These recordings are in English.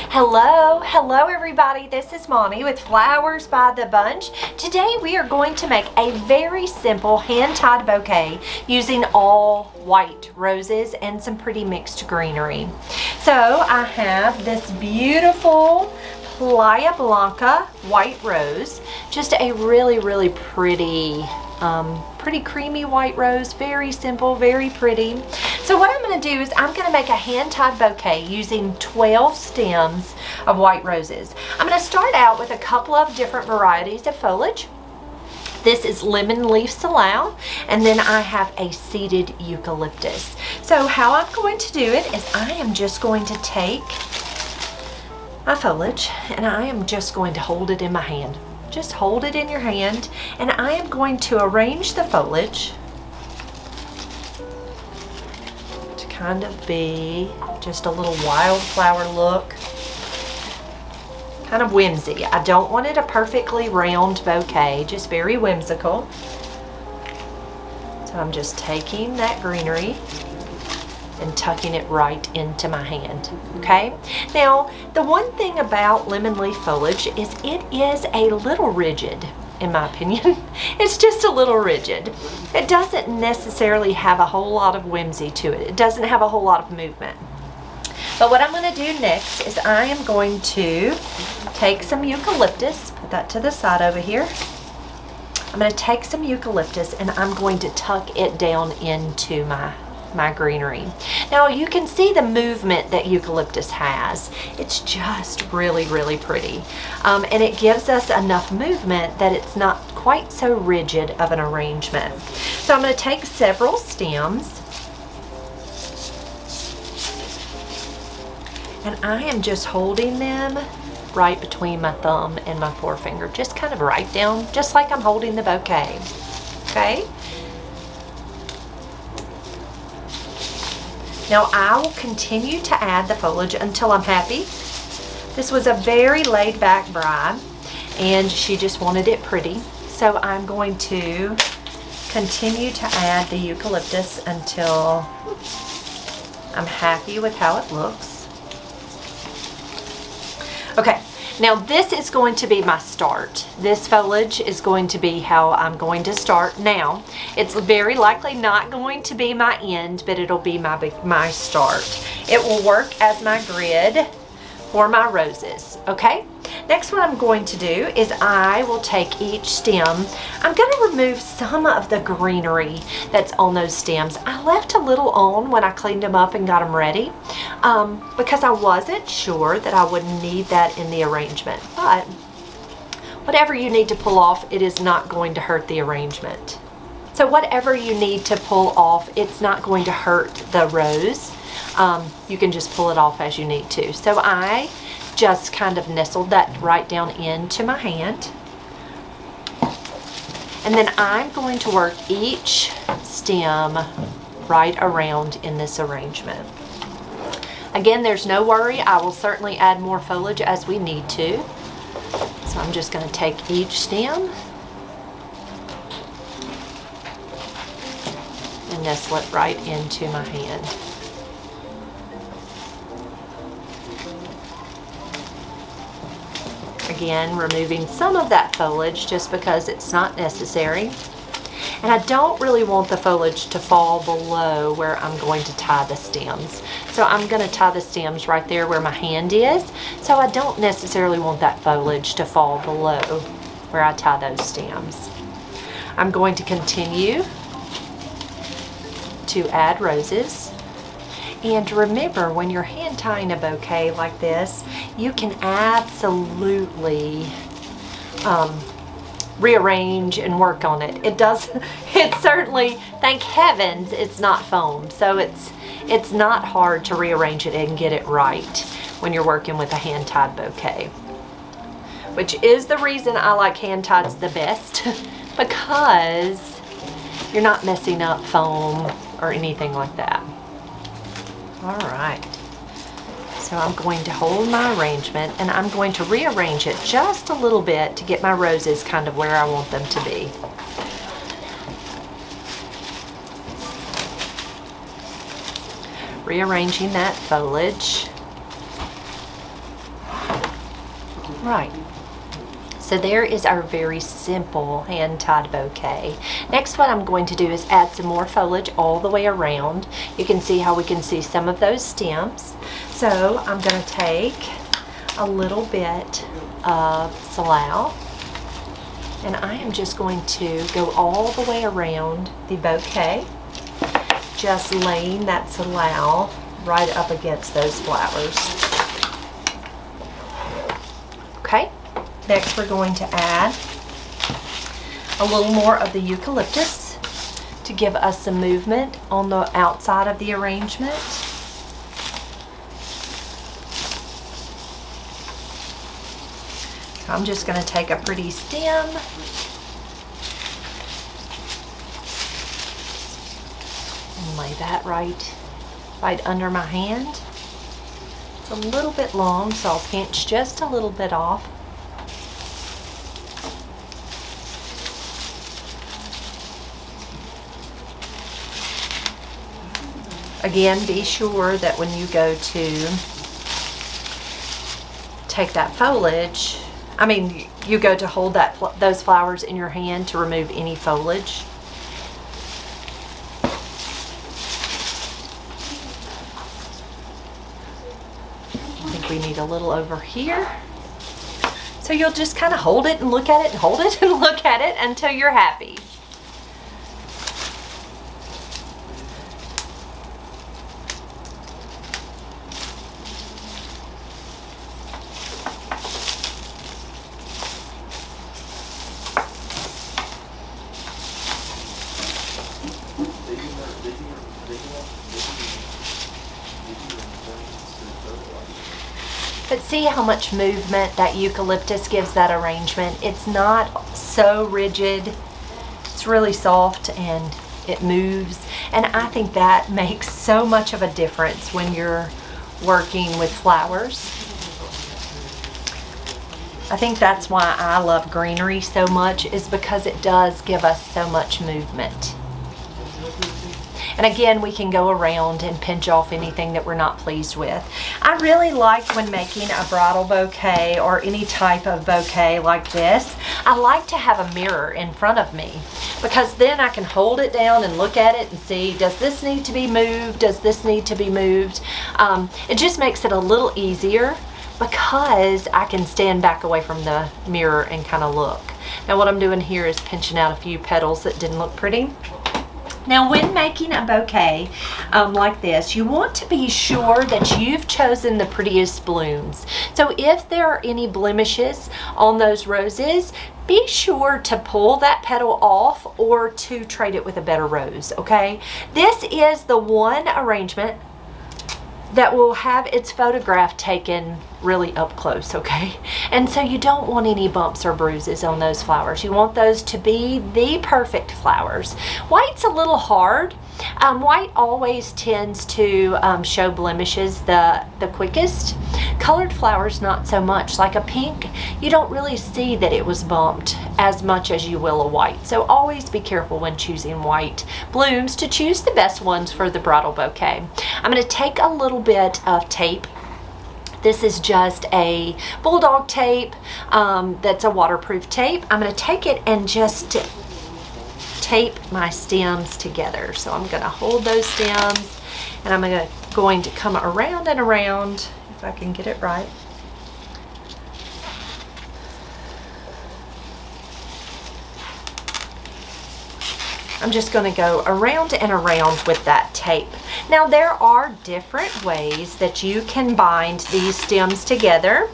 Hello everybody, this is Monty with Flowers by the Bunch. Today we are going to make a very simple hand-tied bouquet using all white roses and some pretty mixed greenery. So I have this beautiful Playa Blanca white rose, just a really pretty creamy white rose, very simple, very pretty. So what I'm going to do is I'm going to make a hand-tied bouquet using 12 stems of white roses. I'm going to start out with a couple of different varieties of foliage. This is lemon leaf salal, and then I have a seeded eucalyptus. So how I'm going to do it is I am just going to take my foliage and I am just going to hold it in my hand. Just hold it in your hand, and I am going to arrange the foliage to kind of be just a little wildflower look, kind of whimsy. I don't want it a perfectly round bouquet, just very whimsical. So I'm just taking that greenery and tucking it right into my hand, okay? Now, the one thing about lemon leaf foliage is it is a little rigid, in my opinion. It's just a little rigid. It doesn't necessarily have a whole lot of whimsy to it. It doesn't have a whole lot of movement. But what I'm gonna do next is I am going to take some eucalyptus, put that to the side over here. I'm gonna take some eucalyptus and I'm going to tuck it down into my greenery. Now you can see the movement that eucalyptus has. It's just really pretty. And it gives us enough movement that it's not quite so rigid of an arrangement. So I'm going to take several stems and I am just holding them right between my thumb and my forefinger, just kind of right down, just like I'm holding the bouquet. Okay? Now I will continue to add the foliage until I'm happy. This was a very laid back bride and she just wanted it pretty. So I'm going to continue to add the eucalyptus until I'm happy with how it looks. Okay, now this is going to be my start. This foliage is going to be how I'm going to start. Now, it's very likely not going to be my end, but it'll be my start. It will work as my grid for my roses, okay? Next, what I'm going to do is I will take each stem. I'm going to remove some of the greenery that's on those stems. I left a little on when I cleaned them up and got them ready because I wasn't sure that I would need that in the arrangement. But whatever you need to pull off, it is not going to hurt the arrangement. So whatever you need to pull off, it's not going to hurt the rose. You can just pull it off as you need to. So I just kind of nestled that right down into my hand. And then I'm going to work each stem right around in this arrangement. Again, there's no worry. I will certainly add more foliage as we need to. So I'm just going to take each stem and nestle it right into my hand. Again, removing some of that foliage just because it's not necessary. And I don't really want the foliage to fall below where I'm going to tie the stems. So I'm going to tie the stems right there where my hand is. So I don't necessarily want that foliage to fall below where I tie those stems. I'm going to continue to add roses. And remember, when you're hand tying a bouquet like this, you can absolutely rearrange and work on it. It certainly, thank heavens, it's not foam. So it's not hard to rearrange it and get it right when you're working with a hand tied bouquet. Which is the reason I like hand ties the best, because you're not messing up foam or anything like that. All right, so I'm going to hold my arrangement and I'm going to rearrange it just a little bit to get my roses kind of where I want them to be. rearranging that foliage. Right. So there is our very simple hand-tied bouquet. Next, what I'm going to do is add some more foliage all the way around. You can see how we can see some of those stems. So I'm going to take a little bit of salal, and I am just going to go all the way around the bouquet, just laying that salal right up against those flowers. Okay. Next, we're going to add a little more of the eucalyptus to give us some movement on the outside of the arrangement. I'm just going to take a pretty stem and lay that right under my hand. It's a little bit long, so I'll pinch just a little bit off. Again, be sure that when you go to take that foliage, you go to hold those flowers in your hand to remove any foliage. I think we need a little over here. So you'll just kind of hold it and look at it and hold it and look at it until you're happy. But see how much movement that eucalyptus gives that arrangement. It's not so rigid. It's really soft and it moves. And I think that makes so much of a difference when you're working with flowers. I think that's why I love greenery so much, is because it does give us so much movement. And again, we can go around and pinch off anything that we're not pleased with. I really like when making a bridal bouquet or any type of bouquet like this, I like to have a mirror in front of me, because then I can hold it down and look at it and see, does this need to be moved? Does this need to be moved? It just makes it a little easier because I can stand back away from the mirror and kind of look. Now what I'm doing here is pinching out a few petals that didn't look pretty. Now when making a bouquet like this, you want to be sure that you've chosen the prettiest blooms. So if there are any blemishes on those roses, be sure to pull that petal off or to trade it with a better rose, okay? This is the one arrangement that will have its photograph taken really up close, okay? And so you don't want any bumps or bruises on those flowers. You want those to be the perfect flowers. White's a little hard. White always tends to show blemishes the quickest. Colored flowers, not so much. Like a pink, you don't really see that it was bumped as much as you will a white. So always be careful when choosing white blooms to choose the best ones for the bridal bouquet. I'm going to take a little bit of tape. This is just a bulldog tape that's a waterproof tape. I'm going to take it and just tape my stems together. So I'm going to hold those stems and I'm going to come around and around, if I can get it right. I'm just going to go around and around with that tape. Now there are different ways that you can bind these stems together.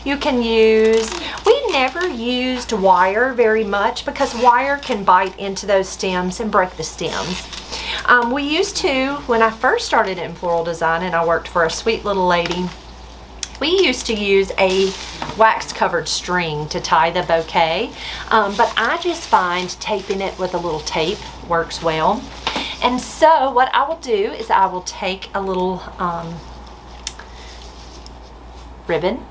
You can use, we never used wire very much because wire can bite into those stems and break the stems. We used to, when I first started in floral design and I worked for a sweet little lady, we used to use a wax covered string to tie the bouquet, but I just find taping it with a little tape works well. And so what I will do is I will take a little ribbon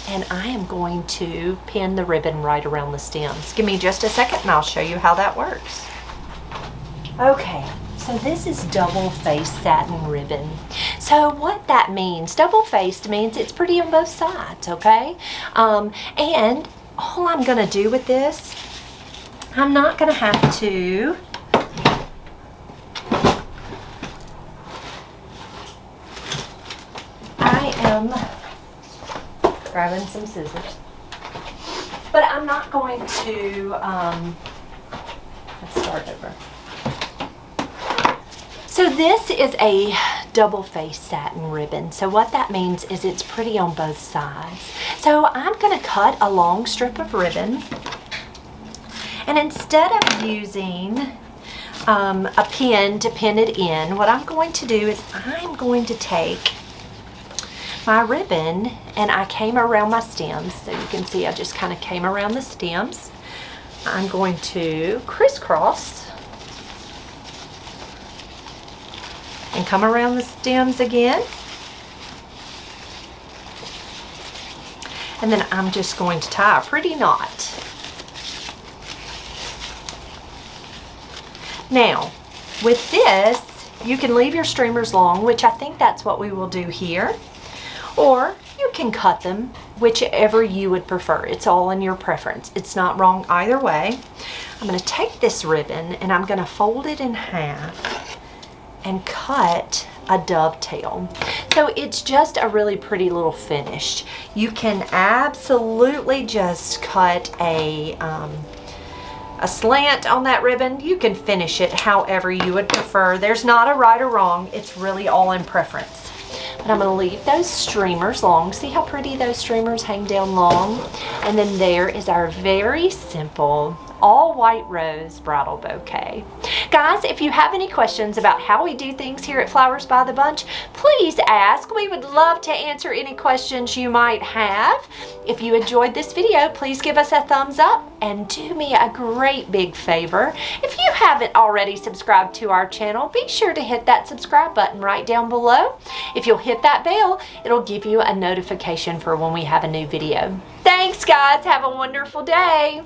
and I am going to pin the ribbon right around the stems. Give me just a second and I'll show you how that works. Okay, so So this is double-faced satin ribbon. So what that means, double-faced means it's pretty on both sides, okay? And all I'm gonna do with this, I'm not gonna have to I am grabbing some scissors, but I'm not going to, let's start over. So this is a double-faced satin ribbon. So what that means is it's pretty on both sides. So I'm going to cut a long strip of ribbon, and instead of using a pin to pin it in, what I'm going to do is I'm going to take my ribbon, and I came around my stems. So you can see I just kind of came around the stems. I'm going to crisscross and come around the stems again. And then I'm just going to tie a pretty knot. Now, with this, you can leave your streamers long, which I think that's what we will do here. Or you can cut them, whichever you would prefer. It's all in your preference. It's not wrong either way. I'm going to take this ribbon and I'm going to fold it in half and cut a dovetail. So it's just a really pretty little finish. You can absolutely just cut a slant on that ribbon. You can finish it however you would prefer. There's not a right or wrong. It's really all in preference. But I'm going to leave those streamers long. See how pretty those streamers hang down long? And then there is our very simple all white rose bridal bouquet. Guys, if you have any questions about how we do things here at Flowers by the Bunch, please ask. We would love to answer any questions you might have. If you enjoyed this video, please give us a thumbs up and do me a great big favor. If you haven't already subscribed to our channel, be sure to hit that subscribe button right down below. If you'll hit that bell, it'll give you a notification for when we have a new video. Thanks, guys. Have a wonderful day.